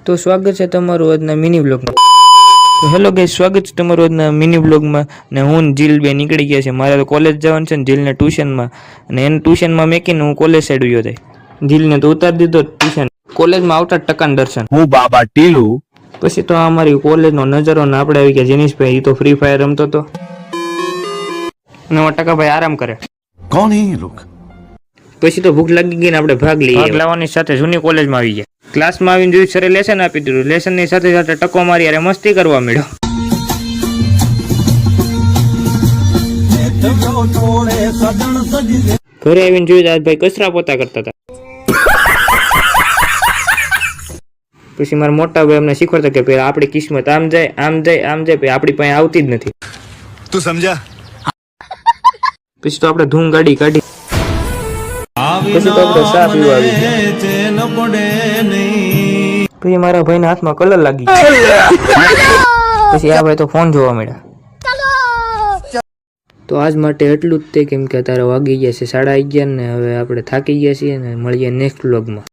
તો સ્વાગત છે તમારું આજના મિની બ્લોગમાં. તો હેલો ગાઈસ, સ્વાગત છે તમારું આજના મિની બ્લોગમાં. ને હું જીલ બે નીકળી ગયા છે. મારે તો કોલેજ જવાનું છે ને જીલને ટ્યુશનમાં, અને એને ટ્યુશનમાં મેકીને હું કોલેજ સાઈડ ગયો જાય. જીલને તો ઉતારી દીધો ટ્યુશન. કોલેજમાં આવતા ટકાન દર્શન. હું બાબા ટીલું. પછી તો અમારી કોલેજનો નજારો ને આપણે આવી ગયા. જેનીશભાઈ એ તો ફ્રી ફાયર રમતો હતો, અને ટકાભાઈ આરામ કરે. કોણ હે લોક? પછી તો ભૂખ લાગી ગઈ ને આપણે ભાગ લાવવાની સાથે જૂની કોલેજમાં આવી ગયા. ક્લાસમાં આવીને જોયું સરે લેસન આપી દીધું. લેસનની સાથે સાથે ટકો મારી અરે મસ્તી કરવા મળ્યો. ઘરે આવીને જોયું આજ ભાઈ કચરા પોતા કરતા હતા. પછી મારા મોટા ભાઈ અમને શીખવાડતા કે પેલા આપણી કિસ્મત આમ જાય આમ જાય આમ જાય, આપણી પાસે આવતી જ નથી. તું સમજા? પછી તો આપણે ધૂમ ગાડી કાઢી. પછી તો આપણે ચા પીવા આવી ગયા. પછી મારા ભાઈના હાથમાં કલર લાગી ગયો. પછી આ ભાઈ તો ફોન જોવા મળ્યા. તો આજ માટે એટલું જ તે, કેમ કે અત્યારે વાગી ગયા છે 11:30 ને હવે આપણે થાકી ગયા છીએ ને મળીએ નેક્સ્ટ વ્લોગમાં.